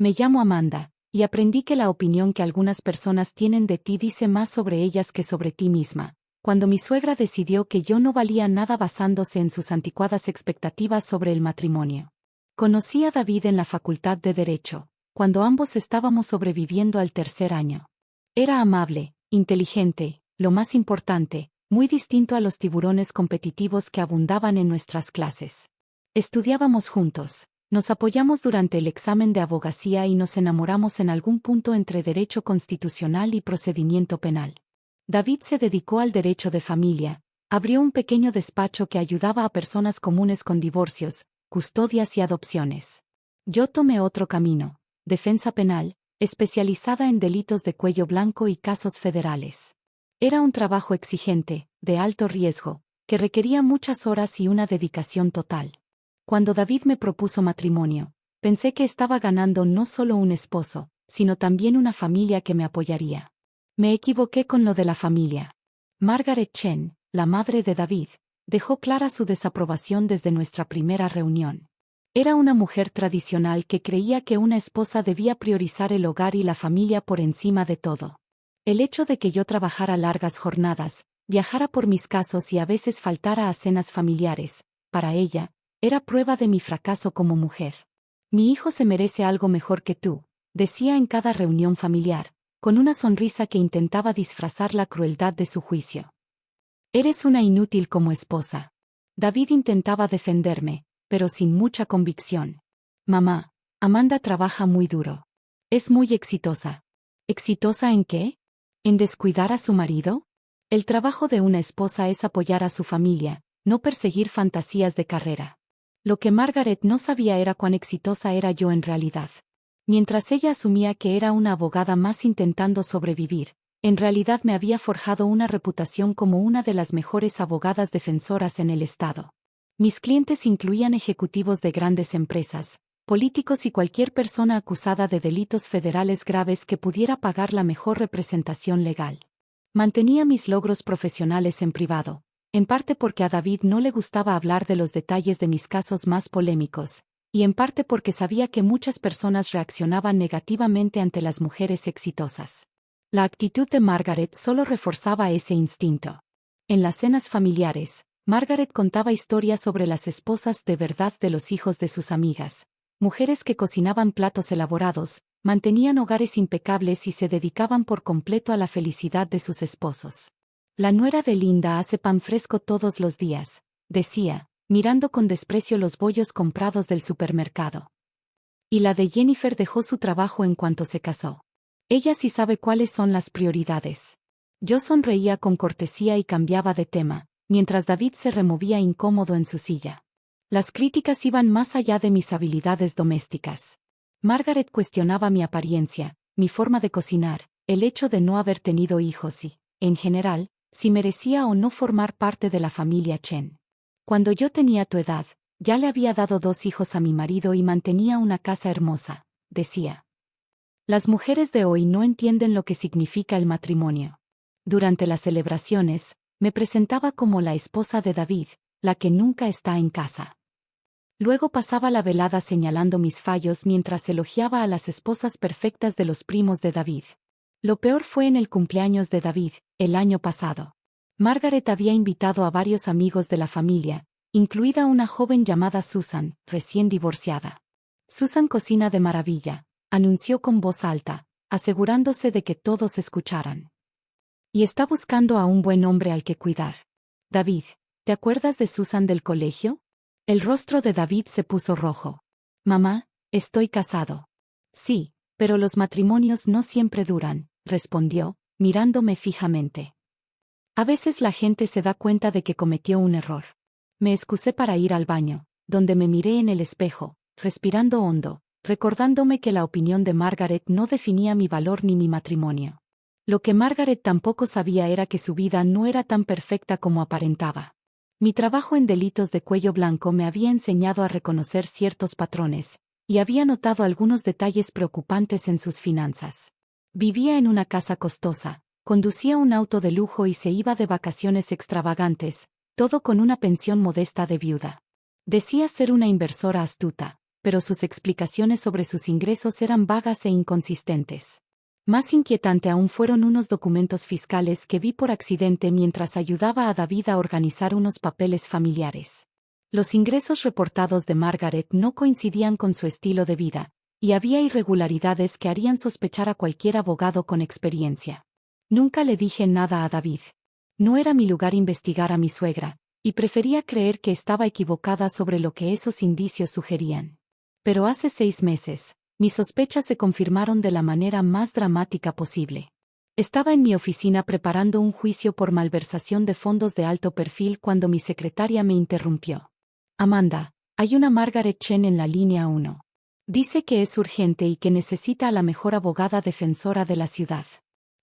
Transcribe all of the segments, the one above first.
Me llamo Amanda, y aprendí que la opinión que algunas personas tienen de ti dice más sobre ellas que sobre ti misma. Cuando mi suegra decidió que yo no valía nada basándose en sus anticuadas expectativas sobre el matrimonio. Conocí a David en la Facultad de Derecho, cuando ambos estábamos sobreviviendo al tercer año. Era amable, inteligente, lo más importante, muy distinto a los tiburones competitivos que abundaban en nuestras clases. Estudiábamos juntos, nos apoyamos durante el examen de abogacía y nos enamoramos en algún punto entre derecho constitucional y procedimiento penal. David se dedicó al derecho de familia, abrió un pequeño despacho que ayudaba a personas comunes con divorcios, custodias y adopciones. Yo tomé otro camino, defensa penal, especializada en delitos de cuello blanco y casos federales. Era un trabajo exigente, de alto riesgo, que requería muchas horas y una dedicación total. Cuando David me propuso matrimonio, pensé que estaba ganando no solo un esposo, sino también una familia que me apoyaría. Me equivoqué con lo de la familia. Margaret Chen, la madre de David, dejó clara su desaprobación desde nuestra primera reunión. Era una mujer tradicional que creía que una esposa debía priorizar el hogar y la familia por encima de todo. El hecho de que yo trabajara largas jornadas, viajara por mis casos y a veces faltara a cenas familiares, para ella, era prueba de mi fracaso como mujer. Mi hijo se merece algo mejor que tú, decía en cada reunión familiar, con una sonrisa que intentaba disfrazar la crueldad de su juicio. Eres una inútil como esposa. David intentaba defenderme, pero sin mucha convicción. Mamá, Amanda trabaja muy duro. Es muy exitosa. ¿Exitosa en qué? ¿En descuidar a su marido? El trabajo de una esposa es apoyar a su familia, no perseguir fantasías de carrera. Lo que Margaret no sabía era cuán exitosa era yo en realidad. Mientras ella asumía que era una abogada más intentando sobrevivir, en realidad me había forjado una reputación como una de las mejores abogadas defensoras en el estado. Mis clientes incluían ejecutivos de grandes empresas, políticos y cualquier persona acusada de delitos federales graves que pudiera pagar la mejor representación legal. Mantenía mis logros profesionales en privado, en parte porque a David no le gustaba hablar de los detalles de mis casos más polémicos, y en parte porque sabía que muchas personas reaccionaban negativamente ante las mujeres exitosas. La actitud de Margaret solo reforzaba ese instinto. En las cenas familiares, Margaret contaba historias sobre las esposas de verdad de los hijos de sus amigas, mujeres que cocinaban platos elaborados, mantenían hogares impecables y se dedicaban por completo a la felicidad de sus esposos. La nuera de Linda hace pan fresco todos los días, decía, mirando con desprecio los bollos comprados del supermercado. Y la de Jennifer dejó su trabajo en cuanto se casó. Ella sí sabe cuáles son las prioridades. Yo sonreía con cortesía y cambiaba de tema, mientras David se removía incómodo en su silla. Las críticas iban más allá de mis habilidades domésticas. Margaret cuestionaba mi apariencia, mi forma de cocinar, el hecho de no haber tenido hijos y, en general, si merecía o no formar parte de la familia Chen. Cuando yo tenía tu edad, ya le había dado 2 hijos a mi marido y mantenía una casa hermosa, decía. Las mujeres de hoy no entienden lo que significa el matrimonio. Durante las celebraciones, me presentaba como la esposa de David, la que nunca está en casa. Luego pasaba la velada señalando mis fallos mientras elogiaba a las esposas perfectas de los primos de David. Lo peor fue en el cumpleaños de David, el año pasado. Margaret había invitado a varios amigos de la familia, incluida una joven llamada Susan, recién divorciada. Susan cocina de maravilla, anunció con voz alta, asegurándose de que todos escucharan. Y está buscando a un buen hombre al que cuidar. David, ¿te acuerdas de Susan del colegio? El rostro de David se puso rojo. Mamá, estoy casado. Sí, pero los matrimonios no siempre duran, respondió, mirándome fijamente. A veces la gente se da cuenta de que cometió un error. Me excusé para ir al baño, donde me miré en el espejo, respirando hondo, recordándome que la opinión de Margaret no definía mi valor ni mi matrimonio. Lo que Margaret tampoco sabía era que su vida no era tan perfecta como aparentaba. Mi trabajo en delitos de cuello blanco me había enseñado a reconocer ciertos patrones, y había notado algunos detalles preocupantes en sus finanzas. Vivía en una casa costosa, conducía un auto de lujo y se iba de vacaciones extravagantes, todo con una pensión modesta de viuda. Decía ser una inversora astuta, pero sus explicaciones sobre sus ingresos eran vagas e inconsistentes. Más inquietante aún fueron unos documentos fiscales que vi por accidente mientras ayudaba a David a organizar unos papeles familiares. Los ingresos reportados de Margaret no coincidían con su estilo de vida, y había irregularidades que harían sospechar a cualquier abogado con experiencia. Nunca le dije nada a David. No era mi lugar investigar a mi suegra, y prefería creer que estaba equivocada sobre lo que esos indicios sugerían. Pero hace 6 meses, mis sospechas se confirmaron de la manera más dramática posible. Estaba en mi oficina preparando un juicio por malversación de fondos de alto perfil cuando mi secretaria me interrumpió. Amanda, hay una Margaret Chen en la línea 1. Dice que es urgente y que necesita a la mejor abogada defensora de la ciudad.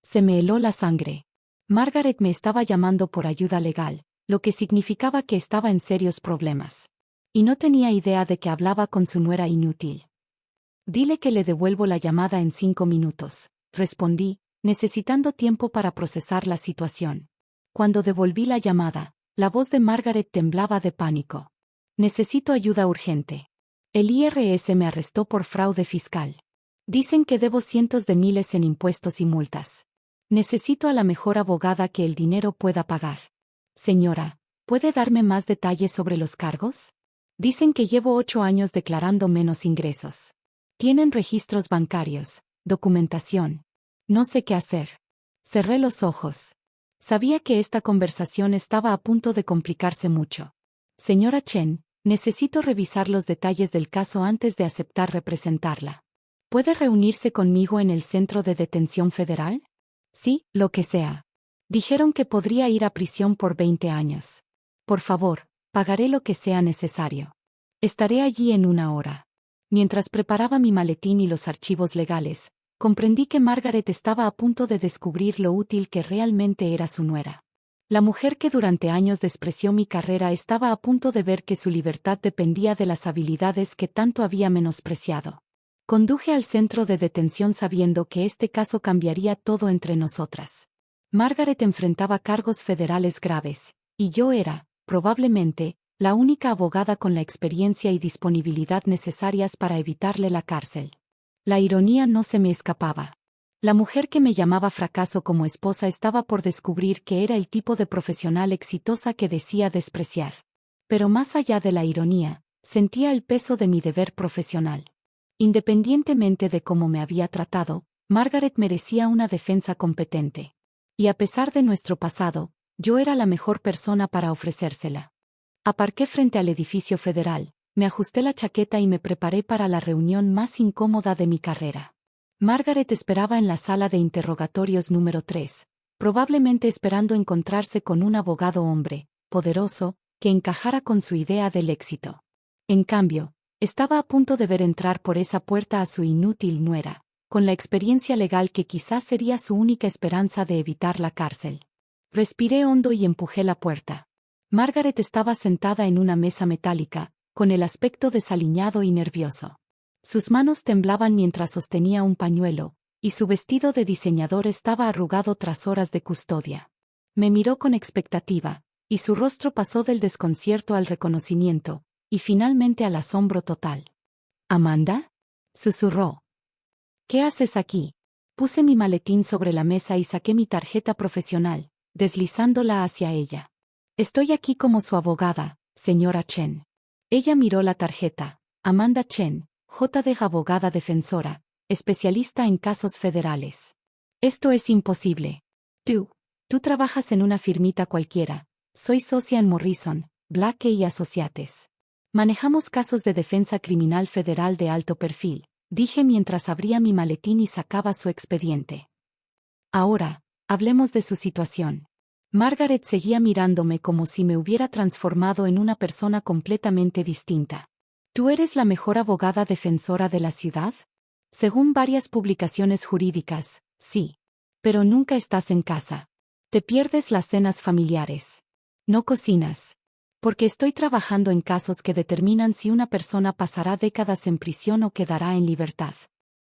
Se me heló la sangre. Margaret me estaba llamando por ayuda legal, lo que significaba que estaba en serios problemas. Y no tenía idea de que hablaba con su nuera inútil. Dile que le devuelvo la llamada en 5 minutos, respondí, necesitando tiempo para procesar la situación. Cuando devolví la llamada, la voz de Margaret temblaba de pánico. Necesito ayuda urgente. El IRS me arrestó por fraude fiscal. Dicen que debo cientos de miles en impuestos y multas. Necesito a la mejor abogada que el dinero pueda pagar. Señora, ¿puede darme más detalles sobre los cargos? Dicen que llevo 8 años declarando menos ingresos. Tienen registros bancarios, documentación. No sé qué hacer. Cerré los ojos. Sabía que esta conversación estaba a punto de complicarse mucho. Señora Chen, necesito revisar los detalles del caso antes de aceptar representarla. ¿Puede reunirse conmigo en el Centro de Detención Federal? Sí, lo que sea. Dijeron que podría ir a prisión por 20 años. Por favor, pagaré lo que sea necesario. Estaré allí en 1 hora. Mientras preparaba mi maletín y los archivos legales, comprendí que Margaret estaba a punto de descubrir lo útil que realmente era su nuera. La mujer que durante años despreció mi carrera estaba a punto de ver que su libertad dependía de las habilidades que tanto había menospreciado. Conduje al centro de detención sabiendo que este caso cambiaría todo entre nosotras. Margaret enfrentaba cargos federales graves, y yo era, probablemente, la única abogada con la experiencia y disponibilidad necesarias para evitarle la cárcel. La ironía no se me escapaba. La mujer que me llamaba fracaso como esposa estaba por descubrir que era el tipo de profesional exitosa que decía despreciar. Pero más allá de la ironía, sentía el peso de mi deber profesional. Independientemente de cómo me había tratado, Margaret merecía una defensa competente. Y a pesar de nuestro pasado, yo era la mejor persona para ofrecérsela. Aparqué frente al edificio federal, me ajusté la chaqueta y me preparé para la reunión más incómoda de mi carrera. Margaret esperaba en la sala de interrogatorios número 3, probablemente esperando encontrarse con un abogado hombre, poderoso, que encajara con su idea del éxito. En cambio, estaba a punto de ver entrar por esa puerta a su inútil nuera, con la experiencia legal que quizás sería su única esperanza de evitar la cárcel. Respiré hondo y empujé la puerta. Margaret estaba sentada en una mesa metálica, con el aspecto desaliñado y nervioso. Sus manos temblaban mientras sostenía un pañuelo, y su vestido de diseñador estaba arrugado tras horas de custodia. Me miró con expectativa, y su rostro pasó del desconcierto al reconocimiento, y finalmente al asombro total. ¿Amanda?, susurró. ¿Qué haces aquí? Puse mi maletín sobre la mesa y saqué mi tarjeta profesional, deslizándola hacia ella. Estoy aquí como su abogada, señora Chen. Ella miró la tarjeta. Amanda Chen, JD abogada defensora, especialista en casos federales. Esto es imposible. Tú trabajas en una firmita cualquiera. Soy socia en Morrison, Blake y Associates. Manejamos casos de defensa criminal federal de alto perfil, dije mientras abría mi maletín y sacaba su expediente. Ahora, hablemos de su situación. Margaret seguía mirándome como si me hubiera transformado en una persona completamente distinta. ¿Tú eres la mejor abogada defensora de la ciudad? Según varias publicaciones jurídicas, sí. Pero nunca estás en casa. Te pierdes las cenas familiares. No cocinas. Porque estoy trabajando en casos que determinan si una persona pasará décadas en prisión o quedará en libertad.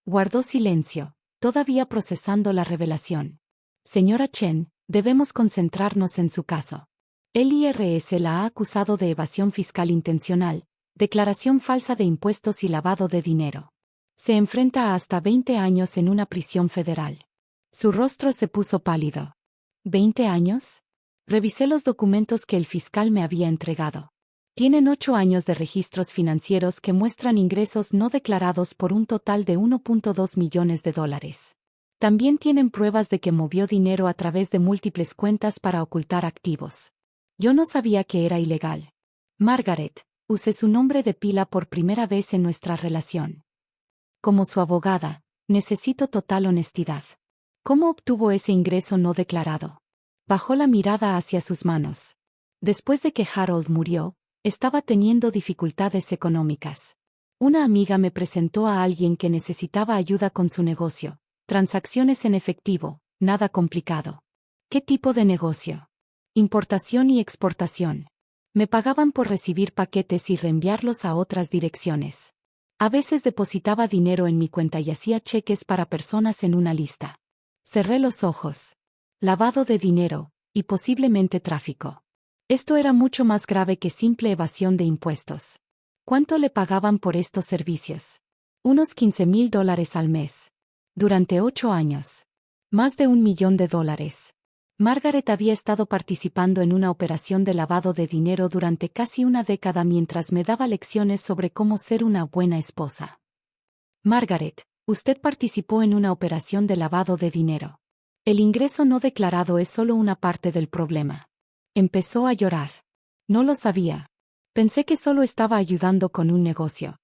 Guardó silencio, todavía procesando la revelación. Señora Chen, debemos concentrarnos en su caso. El IRS la ha acusado de evasión fiscal intencional, Declaración falsa de impuestos y lavado de dinero. Se enfrenta a hasta 20 años en una prisión federal. Su rostro se puso pálido. ¿20 años? Revisé los documentos que el fiscal me había entregado. Tienen 8 años de registros financieros que muestran ingresos no declarados por un total de $1.2 millones. También tienen pruebas de que movió dinero a través de múltiples cuentas para ocultar activos. Yo no sabía que era ilegal. Margaret, usé su nombre de pila por primera vez en nuestra relación. Como su abogada, necesito total honestidad. ¿Cómo obtuvo ese ingreso no declarado? Bajó la mirada hacia sus manos. Después de que Harold murió, estaba teniendo dificultades económicas. Una amiga me presentó a alguien que necesitaba ayuda con su negocio. Transacciones en efectivo, nada complicado. ¿Qué tipo de negocio? Importación y exportación. Me pagaban por recibir paquetes y reenviarlos a otras direcciones. A veces depositaba dinero en mi cuenta y hacía cheques para personas en una lista. Cerré los ojos. Lavado de dinero, y posiblemente tráfico. Esto era mucho más grave que simple evasión de impuestos. ¿Cuánto le pagaban por estos servicios? Unos $15,000 al mes. Durante 8 años. Más de $1 millón. Margaret había estado participando en una operación de lavado de dinero durante casi una década mientras me daba lecciones sobre cómo ser una buena esposa. Margaret, usted participó en una operación de lavado de dinero. El ingreso no declarado es solo una parte del problema. Empezó a llorar. No lo sabía. Pensé que solo estaba ayudando con un negocio.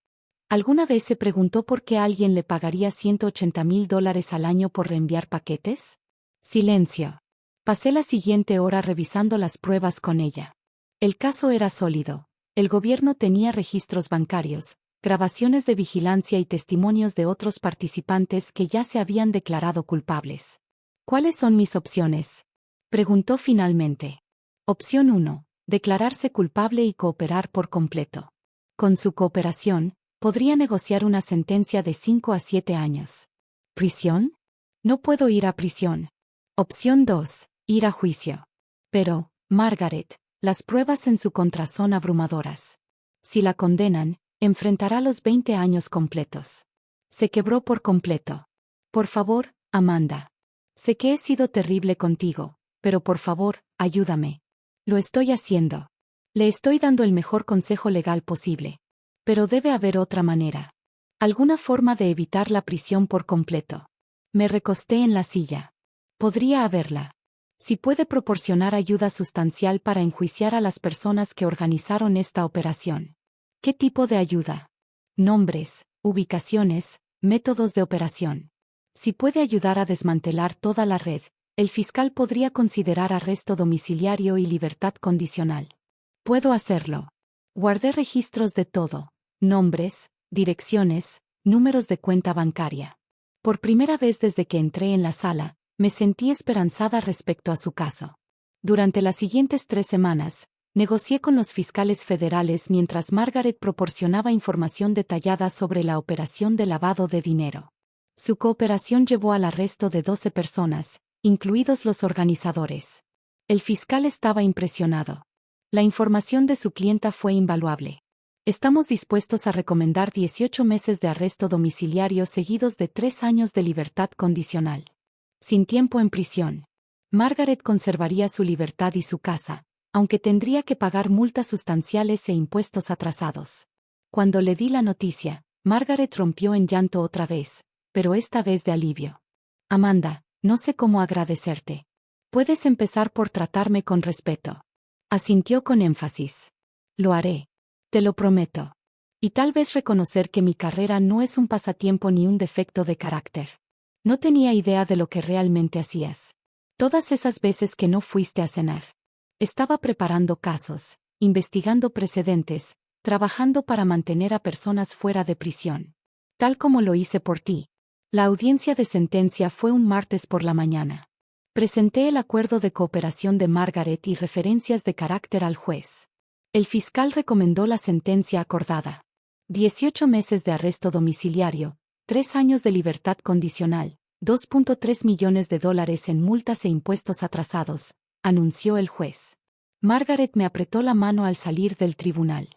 ¿Alguna vez se preguntó por qué alguien le pagaría $180,000 al año por reenviar paquetes? Silencio. Pasé la siguiente hora revisando las pruebas con ella. El caso era sólido. El gobierno tenía registros bancarios, grabaciones de vigilancia y testimonios de otros participantes que ya se habían declarado culpables. ¿Cuáles son mis opciones? Preguntó finalmente. Opción 1. Declararse culpable y cooperar por completo. Con su cooperación, podría negociar una sentencia de 5 a 7 años. ¿Prisión? No puedo ir a prisión. Opción 2. Ir a juicio. Pero, Margaret, las pruebas en su contra son abrumadoras. Si la condenan, enfrentará los 20 años completos. Se quebró por completo. Por favor, Amanda. Sé que he sido terrible contigo, pero por favor, ayúdame. Lo estoy haciendo. Le estoy dando el mejor consejo legal posible. Pero debe haber otra manera. Alguna forma de evitar la prisión por completo. Me recosté en la silla. Podría haberla. Si puede proporcionar ayuda sustancial para enjuiciar a las personas que organizaron esta operación. ¿Qué tipo de ayuda? Nombres, ubicaciones, métodos de operación. Si puede ayudar a desmantelar toda la red, el fiscal podría considerar arresto domiciliario y libertad condicional. Puedo hacerlo. Guardé registros de todo. Nombres, direcciones, números de cuenta bancaria. Por primera vez desde que entré en la sala, me sentí esperanzada respecto a su caso. Durante las siguientes 3 semanas, negocié con los fiscales federales mientras Margaret proporcionaba información detallada sobre la operación de lavado de dinero. Su cooperación llevó al arresto de 12 personas, incluidos los organizadores. El fiscal estaba impresionado. La información de su clienta fue invaluable. Estamos dispuestos a recomendar 18 meses de arresto domiciliario seguidos de 3 años de libertad condicional. Sin tiempo en prisión. Margaret conservaría su libertad y su casa, aunque tendría que pagar multas sustanciales e impuestos atrasados. Cuando le di la noticia, Margaret rompió en llanto otra vez, pero esta vez de alivio. Amanda, no sé cómo agradecerte. Puedes empezar por tratarme con respeto. Asintió con énfasis. Lo haré. Te lo prometo. Y tal vez reconocer que mi carrera no es un pasatiempo ni un defecto de carácter. No tenía idea de lo que realmente hacías. Todas esas veces que no fuiste a cenar. Estaba preparando casos, investigando precedentes, trabajando para mantener a personas fuera de prisión. Tal como lo hice por ti. La audiencia de sentencia fue un martes por la mañana. Presenté el acuerdo de cooperación de Margaret y referencias de carácter al juez. El fiscal recomendó la sentencia acordada. 18 meses de arresto domiciliario, 3 años de libertad condicional, $2.3 millones en multas e impuestos atrasados, anunció el juez. Margaret me apretó la mano al salir del tribunal.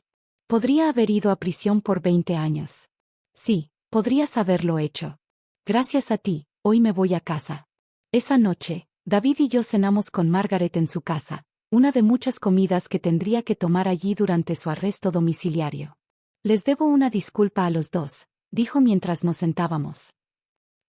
Podría haber ido a prisión por 20 años. Sí, podrías haberlo hecho. Gracias a ti, hoy me voy a casa. Esa noche, David y yo cenamos con Margaret en su casa, una de muchas comidas que tendría que tomar allí durante su arresto domiciliario. Les debo una disculpa a los dos, dijo mientras nos sentábamos.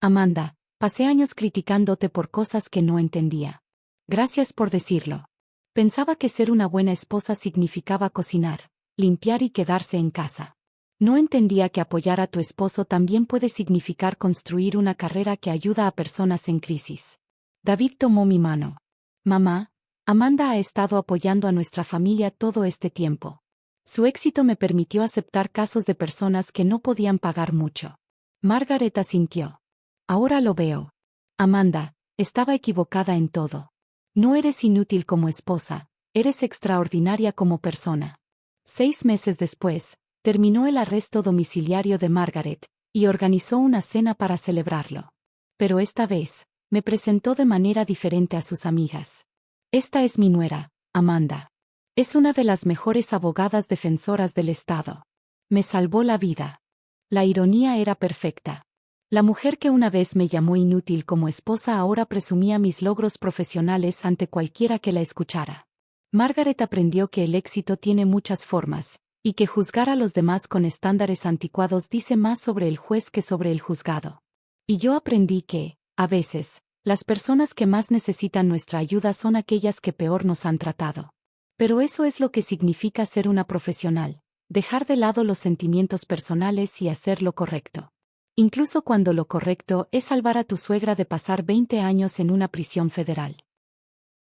Amanda, pasé años criticándote por cosas que no entendía. Gracias por decirlo. Pensaba que ser una buena esposa significaba cocinar, limpiar y quedarse en casa. No entendía que apoyar a tu esposo también puede significar construir una carrera que ayuda a personas en crisis. David tomó mi mano. Mamá, Amanda ha estado apoyando a nuestra familia todo este tiempo. Su éxito me permitió aceptar casos de personas que no podían pagar mucho. Margaret asintió. Ahora lo veo. Amanda, estaba equivocada en todo. No eres inútil como esposa, eres extraordinaria como persona. 6 meses después, terminó el arresto domiciliario de Margaret, y organizó una cena para celebrarlo. Pero esta vez, me presentó de manera diferente a sus amigas. Esta es mi nuera, Amanda. Es una de las mejores abogadas defensoras del Estado. Me salvó la vida. La ironía era perfecta. La mujer que una vez me llamó inútil como esposa ahora presumía mis logros profesionales ante cualquiera que la escuchara. Margaret aprendió que el éxito tiene muchas formas, y que juzgar a los demás con estándares anticuados dice más sobre el juez que sobre el juzgado. Y yo aprendí que, a veces, las personas que más necesitan nuestra ayuda son aquellas que peor nos han tratado. Pero eso es lo que significa ser una profesional, dejar de lado los sentimientos personales y hacer lo correcto. Incluso cuando lo correcto es salvar a tu suegra de pasar 20 años en una prisión federal.